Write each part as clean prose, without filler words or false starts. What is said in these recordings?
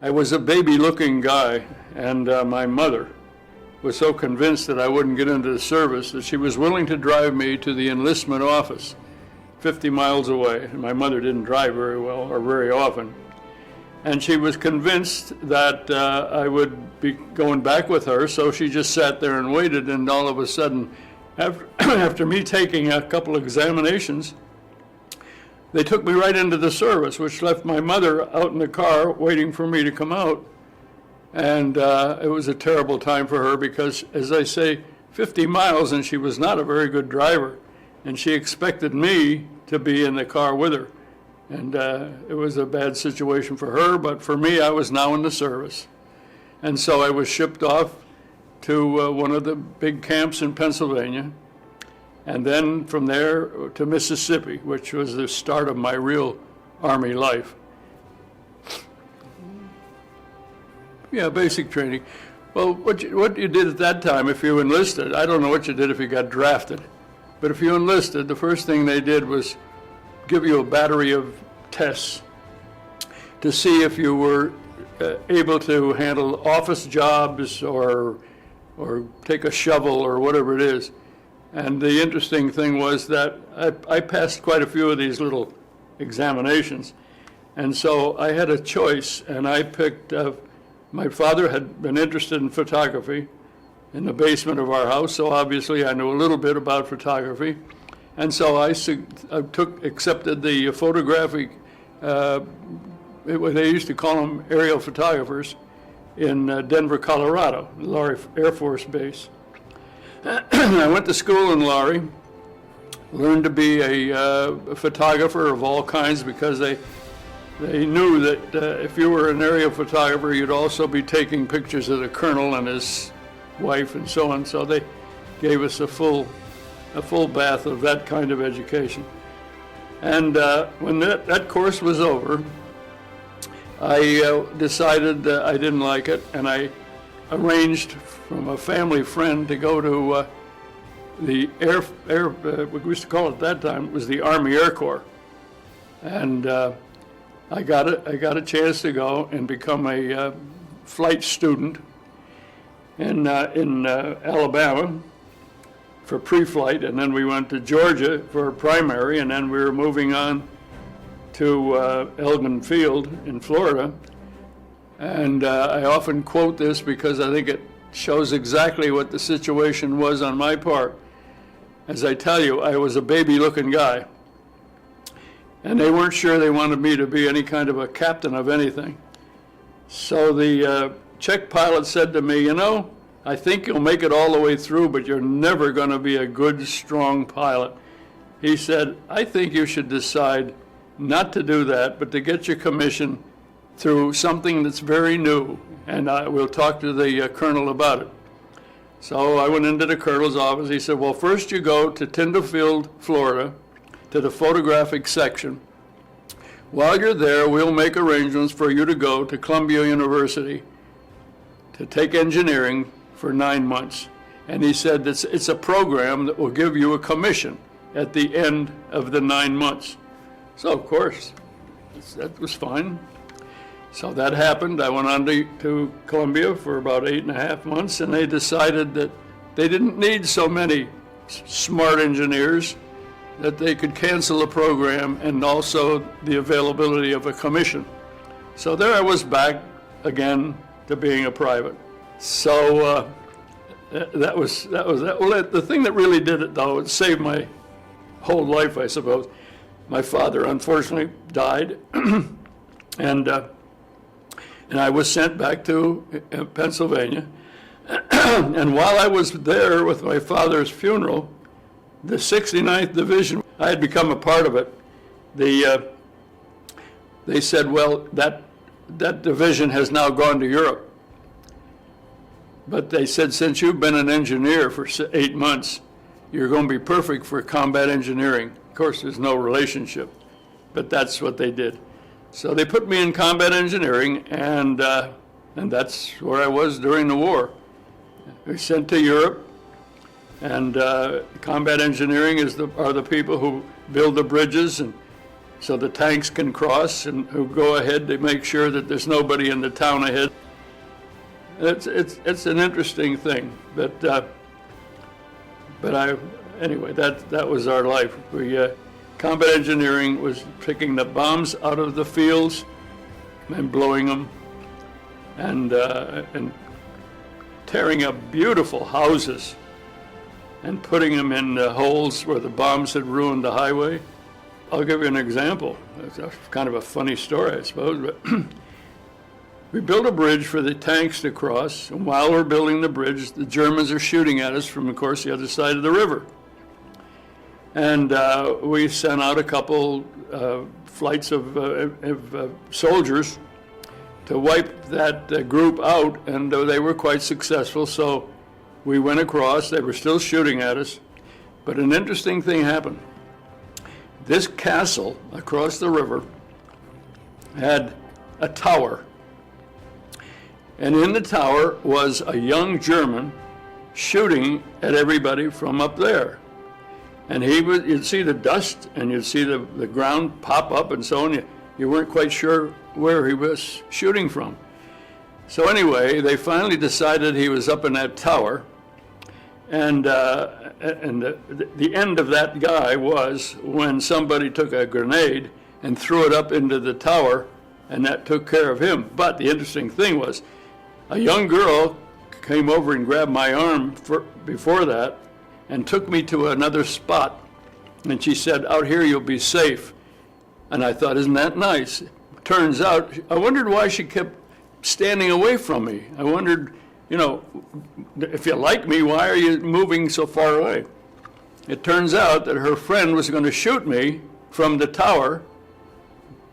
I was a baby-looking guy, and my mother was so convinced that I wouldn't get into the service that she was willing to drive me to the enlistment office 50 miles away. And my mother didn't drive very well or very often. And she was convinced that I would be going back with her, so she just sat there and waited, and all of a sudden, after me taking a couple of examinations, they took me right into the service, which left my mother out in the car waiting for me to come out. And it was a terrible time for her because, as I say, 50 miles, and she was not a very good driver. And she expected me to be in the car with her. And it was a bad situation for her, but for me, I was now in the service. And so I was shipped off to one of the big camps in Pennsylvania, and then from there to Mississippi, which was the start of my real Army life. Yeah, basic training. Well, what you did at that time, if you enlisted, I don't know what you did if you got drafted, but if you enlisted, the first thing they did was give you a battery of tests to see if you were able to handle office jobs or take a shovel or whatever it is. And the interesting thing was that I passed quite a few of these little examinations. And so I had a choice, and I picked, my father had been interested in photography in the basement of our house, so obviously I knew a little bit about photography. And so I accepted the photographic, they used to call them aerial photographers, in Denver, Colorado, Laurie Air Force Base. I went to school in Laurie, learned to be a photographer of all kinds because they knew that if you were an aerial photographer, you'd also be taking pictures of the colonel and his wife and so on. So they gave us a full bath of that kind of education. And when that course was over, I decided I didn't like it, and I arranged from a family friend to go to the what we used to call it at that time, it was the Army Air Corps. And I got a chance to go and become a flight student in Alabama for pre-flight, and then we went to Georgia for primary, and then we were moving on to Eglin Field in Florida. And I often quote this because I think it shows exactly what the situation was on my part. As I tell you, I was a baby-looking guy, and they weren't sure they wanted me to be any kind of a captain of anything. So the Czech pilot said to me, you know, I think you'll make it all the way through, but you're never going to be a good, strong pilot. He said, I think you should decide not to do that, but to get your commission through something that's very new, and we'll talk to the colonel about it. So I went into the colonel's office. He said, well, first you go to Tyndall Field, Florida, to the photographic section. While you're there, we'll make arrangements for you to go to Columbia University to take engineering for 9 months. And he said it's a program that will give you a commission at the end of the 9 months. So, of course, that was fine. So that happened. I went on to Columbia for about 8.5 months, and they decided that they didn't need so many smart engineers, that they could cancel the program and also the availability of a commission. So there I was back again to being a private. So that was that. Well, the thing that really did it, though, it saved my whole life, I suppose. My father, unfortunately, died, and I was sent back to Pennsylvania. And while I was there with my father's funeral, the 69th Division, I had become a part of it. The they said, well, that division has now gone to Europe. But they said, since you've been an engineer for 8 months, you're going to be perfect for combat engineering. Of course, there's no relationship, but that's what they did. So they put me in combat engineering, and that's where I was during the war. We were sent to Europe, and combat engineering are the people who build the bridges, and so the tanks can cross, and who go ahead to make sure that there's nobody in the town ahead. It's an interesting thing, anyway, that was our life. Combat engineering was picking the bombs out of the fields and blowing them, and tearing up beautiful houses and putting them in holes where the bombs had ruined the highway. I'll give you an example. It's kind of a funny story, I suppose, but we built a bridge for the tanks to cross, and while we're building the bridge, the Germans are shooting at us from, of course, the other side of the river. And we sent out a couple flights of soldiers to wipe that group out, and they were quite successful. So we went across. They were still shooting at us, but an interesting thing happened. This castle across the river had a tower, and in the tower was a young German shooting at everybody from up there. And you'd see the dust, and you'd see the ground pop up and so on. You weren't quite sure where he was shooting from. So anyway, they finally decided he was up in that tower, and the end of that guy was when somebody took a grenade and threw it up into the tower, and that took care of him. But the interesting thing was, a young girl came over and grabbed my arm before that, and took me to another spot. And she said, out here you'll be safe. And I thought, isn't that nice? Turns out, I wondered why she kept standing away from me. I wondered, if you like me, why are you moving so far away? It turns out that her friend was going to shoot me from the tower,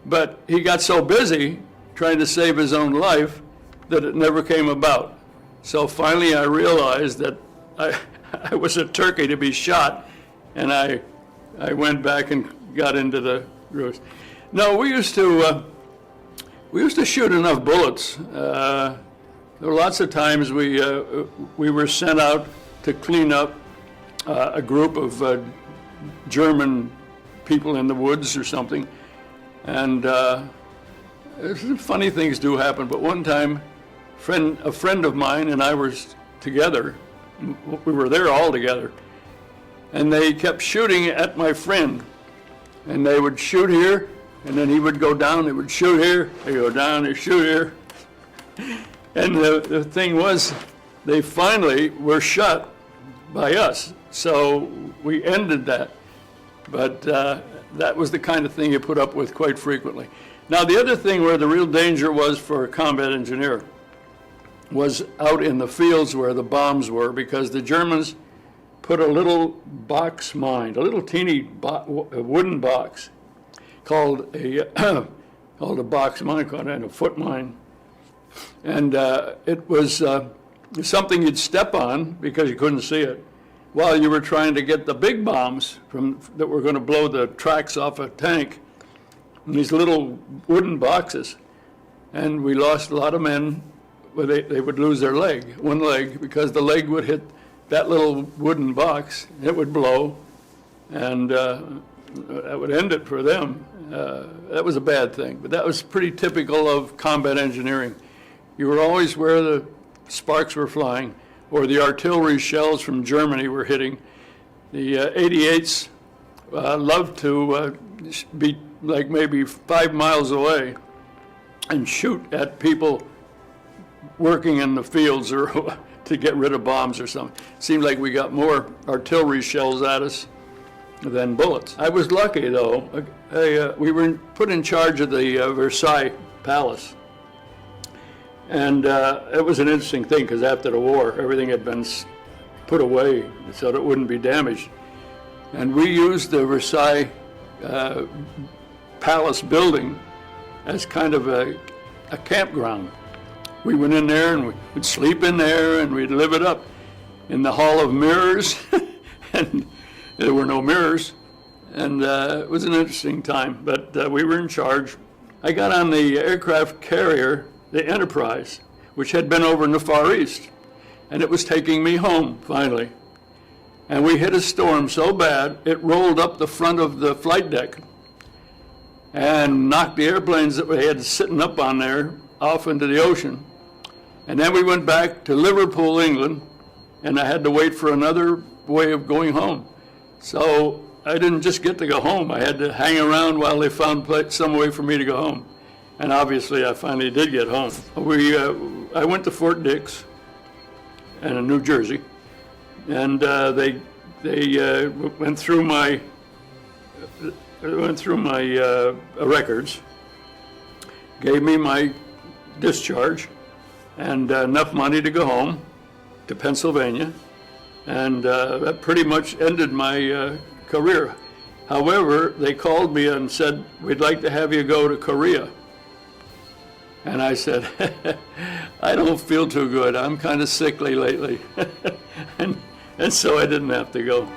but he got so busy trying to save his own life that it never came about. So finally I realized that I was a turkey to be shot, and I went back and got into the roost. No, we used to shoot enough bullets. There were lots of times we were sent out to clean up a group of German people in the woods or something, and funny things do happen. But one time, a friend of mine and I were together. We were there all together, and they kept shooting at my friend, and they would shoot here, and then he would go down. They would shoot here, they go down, they shoot here, and the thing was, they finally were shot by us. So we ended that, but that was the kind of thing you put up with quite frequently. Now the other thing where the real danger was for a combat engineer was out in the fields where the bombs were, because the Germans put a little box mine, a little teeny wooden box called a box mine, called a foot mine, and it was something you'd step on because you couldn't see it, while you were trying to get the big bombs that were going to blow the tracks off a tank in these little wooden boxes, and we lost a lot of men. Well, they would lose their one leg, because the leg would hit that little wooden box, it would blow, and that would end it for them. That was a bad thing, but that was pretty typical of combat engineering. You were always where the sparks were flying, or the artillery shells from Germany were hitting. The 88s loved to be like maybe 5 miles away and shoot at people working in the fields or to get rid of bombs or something. It seemed like we got more artillery shells at us than bullets. I was lucky, though. We were put in charge of the Versailles Palace. And it was an interesting thing, because after the war, everything had been put away so that it wouldn't be damaged. And we used the Versailles Palace building as kind of a campground. We went in there and we'd sleep in there and we'd live it up in the Hall of Mirrors, and there were no mirrors, and it was an interesting time, but we were in charge. I got on the aircraft carrier, the Enterprise, which had been over in the Far East, and it was taking me home, finally. And we hit a storm so bad, it rolled up the front of the flight deck and knocked the airplanes that we had sitting up on there off into the ocean. And then we went back to Liverpool, England, and I had to wait for another way of going home. So I didn't just get to go home. I had to hang around while they found some way for me to go home. And obviously, I finally did get home. I went to Fort Dix in New Jersey, and they went through my records, gave me my discharge, and enough money to go home to Pennsylvania, and that pretty much ended my career. However, they called me and said, "We'd like to have you go to Korea." And I said, "I don't feel too good. I'm kind of sickly lately." and so I didn't have to go.